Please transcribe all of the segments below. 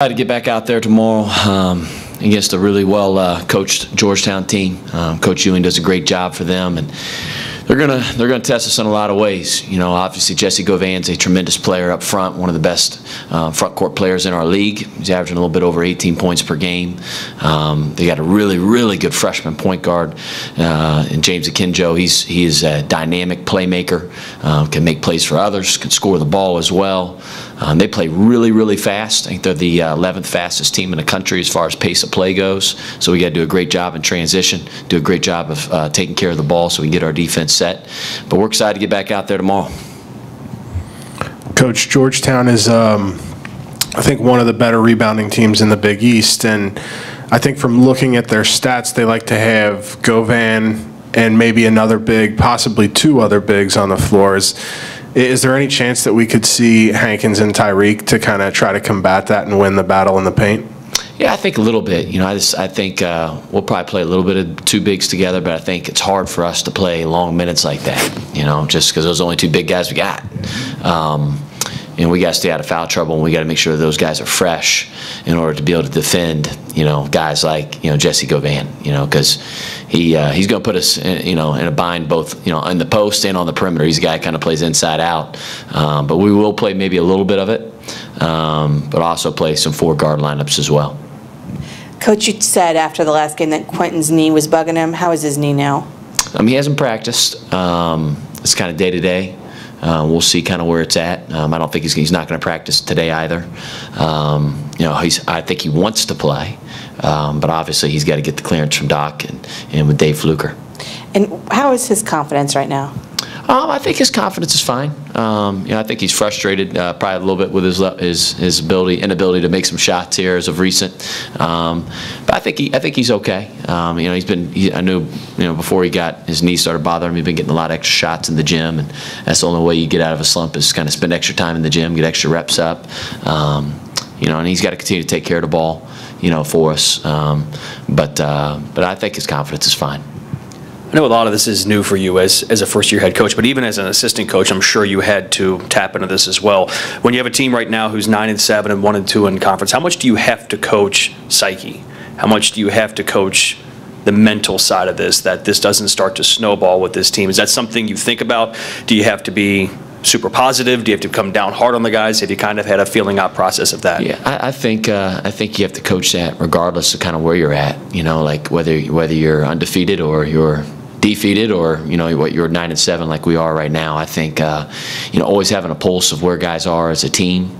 To get back out there tomorrow against a really well coached Georgetown team. Coach Ewing does a great job for them, and they're gonna test us in a lot of ways. You know, obviously Jesse Govan's a tremendous player up front, one of the best front court players in our league. He's averaging a little bit over 18 points per game. They got a really good freshman point guard in James Akinjo. He is a dynamic playmaker, can make plays for others, can score the ball as well. They play really fast. I think they're the 11th fastest team in the country as far as pace of play goes. So we got to do a great job in transition, do a great job of taking care of the ball so we can get our defense set. But we're excited to get back out there tomorrow. Coach, Georgetown is, I think, one of the better rebounding teams in the Big East. And I think from looking at their stats, they like to have Govan and maybe another big, possibly two other bigs on the floor. Is there any chance that we could see Hankins and Tyreek to kind of try to combat that and win the battle in the paint? Yeah, I think a little bit. You know, I think we'll probably play a little bit of two bigs together, but I think it's hard for us to play long minutes like that, you know, just because those are the only two big guys we got. And we got to stay out of foul trouble, and we got to make sure those guys are fresh in order to be able to defend, you know, guys like, you know, Jesse Govan, you know, because he's going to put us, in a bind both, you know, in the post and on the perimeter. He's a guy who kind of plays inside out. But we will play maybe a little bit of it, but also play some four-guard lineups as well. Coach, you said after the last game that Quentin's knee was bugging him. How is his knee now? He hasn't practiced. It's kind of day-to-day. We'll see kind of where it's at. I don't think he's not going to practice today either. You know, I think he wants to play, but obviously he's got to get the clearance from Doc and with Dave Fluker. And how is his confidence right now? I think his confidence is fine. You know, I think he's frustrated probably a little bit with his inability to make some shots here as of recent. But I think he's okay. You know, I knew, you know, before his knee started bothering him, he'd been getting a lot of extra shots in the gym, and that's the only way you get out of a slump is kind of spend extra time in the gym, get extra reps up. You know, and he's got to continue to take care of the ball, you know, for us. But I think his confidence is fine. I know a lot of this is new for you as a first-year head coach, but even as an assistant coach, I'm sure you had to tap into this as well. When you have a team right now who's 9-7 and 1-2 in conference, how much do you have to coach psyche? How much do you have to coach the mental side of this, that this doesn't start to snowball with this team? Is that something you think about? Do you have to be super positive? Do you have to come down hard on the guys? Have you kind of had a feeling out process of that? Yeah, I think you have to coach that regardless of kind of where you're at. You know, like whether you're undefeated or you're defeated, or you know what, you're 9-7 like we are right now. I think you know, always having a pulse of where guys are as a team,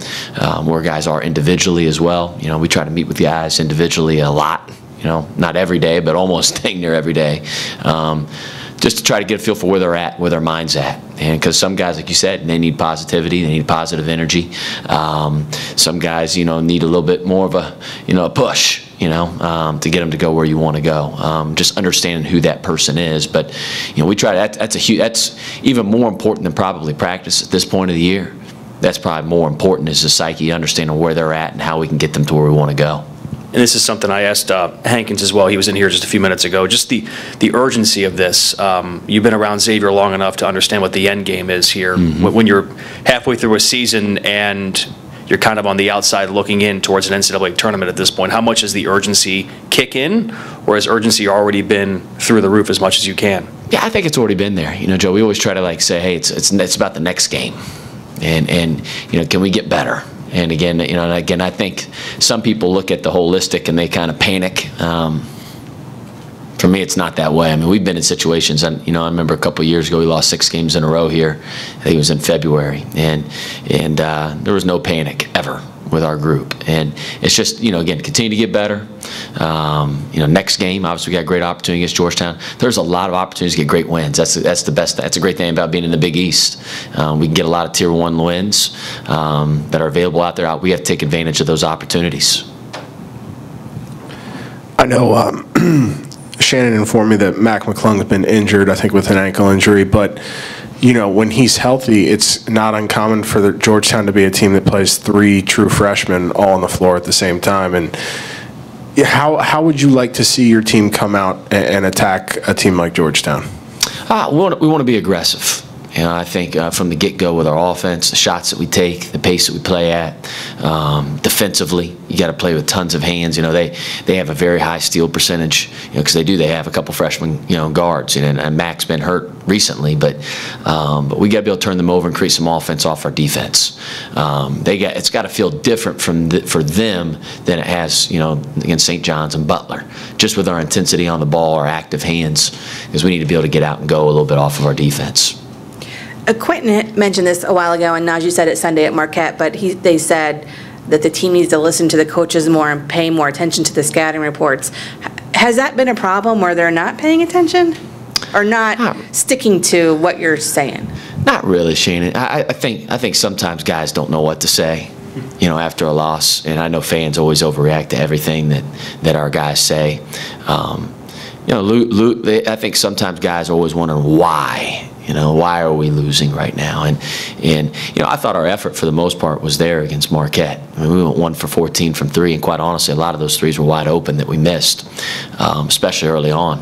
where guys are individually as well. You know, we try to meet with the guys individually a lot. You know, not every day, but almost dang near every day. Just to try to get a feel for where they're at, where their mind's at. And because some guys, like you said, they need positivity, they need positive energy. Some guys, you know, need a little bit more of a, you know, a push, you know, to get them to go where you want to go. Just understanding who that person is. But, you know, we try to, that's even more important than probably practice at this point of the year. That's probably more important is the psyche, understanding where they're at and how we can get them to where we want to go. And this is something I asked Hankins as well. He was in here just a few minutes ago. Just the urgency of this. You've been around Xavier long enough to understand what the end game is here. Mm-hmm. When you're halfway through a season and you're kind of on the outside looking in towards an NCAA tournament at this point, how much does the urgency kick in, or has urgency already been through the roof as much as you can? Yeah, I think it's already been there. You know, Joe, we always try to like say, hey, it's about the next game, and you know, can we get better? And again, you know, I think some people look at the holistic and they kind of panic. For me, it's not that way. I mean, we've been in situations, and you know, I remember a couple of years ago we lost 6 games in a row here. I think it was in February, and there was no panic ever with our group. And it's just, you know, again, continue to get better. You know, next game, obviously, we got a great opportunity against Georgetown. There's a lot of opportunities to get great wins. That's the best. That's a great thing about being in the Big East. We can get a lot of Tier 1 wins that are available out there. We have to take advantage of those opportunities. I know Shannon informed me that Mac McClung's been injured, I think with an ankle injury, but you know, when he's healthy, it's not uncommon for Georgetown to be a team that plays 3 true freshmen all on the floor at the same time. And how would you like to see your team come out and attack a team like Georgetown? We want to be aggressive. You know, I think from the get-go with our offense, the shots that we take, the pace that we play at, defensively, you got to play with tons of hands. You know, they have a very high steal percentage, you know, because they have a couple freshman, you know, guards, and Mac's been hurt recently, but we got to be able to turn them over and create some offense off our defense. It's got to feel different for them than it has, you know, against St. John's and Butler, just with our intensity on the ball, our active hands, because we need to be able to get out and go a little bit off of our defense. Quentin mentioned this a while ago, and Najee said it Sunday at Marquette, but they said that the team needs to listen to the coaches more and pay more attention to the scouting reports. Has that been a problem where they're not paying attention or not sticking to what you're saying? Not really, Shannon. I think sometimes guys don't know what to say, you know, after a loss, and I know fans always overreact to everything that our guys say. You know, I think sometimes guys are always wondering why. You know, why are we losing right now? And you know, I thought our effort for the most part was there against Marquette. I mean, we went 1 for 14 from 3, and quite honestly, a lot of those threes were wide open that we missed, especially early on.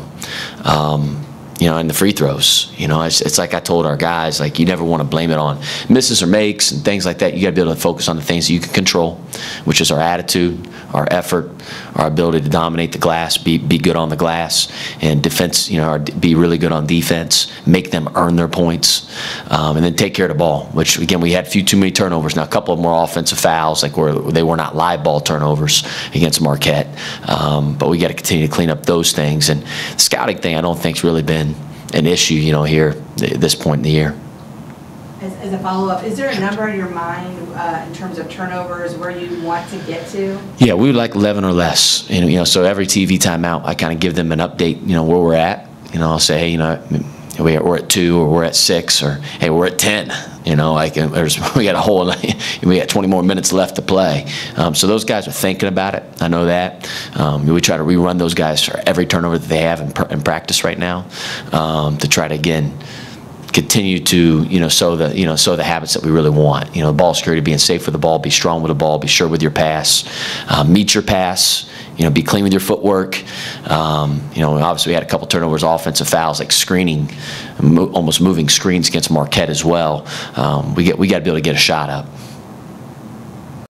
You know, and the free throws. You know, it's like I told our guys, like, you never want to blame it on misses or makes and things like that. You got to be able to focus on the things that you can control, which is our attitude, our effort, our ability to dominate the glass, be good on the glass, and defense. You know, be really good on defense, make them earn their points, and then take care of the ball. Which again, we had too many turnovers. Now a couple of more offensive fouls, like where they were not live ball turnovers against Marquette, but we got to continue to clean up those things. And the scouting thing, I don't think's really been an issue, you know, here at this point in the year. As a follow-up, is there a number in your mind in terms of turnovers where you want to get to? Yeah, we would like 11 or less. And, you know, so every TV timeout, I kind of give them an update, you know, where we're at. You know, I'll say, hey, you know, we're at 2 or we're at 6 or, hey, we're at 10. You know, like we got 20 more minutes left to play. So those guys are thinking about it. I know that. We try to rerun those guys for every turnover that they have in practice right now, to try to again continue to sow the habits that we really want. You know, ball security, being safe with the ball, be strong with the ball, be sure with your pass, meet your pass. You know, be clean with your footwork. You know, obviously we had a couple turnovers, offensive fouls, like screening, almost moving screens against Marquette as well. We got to be able to get a shot up.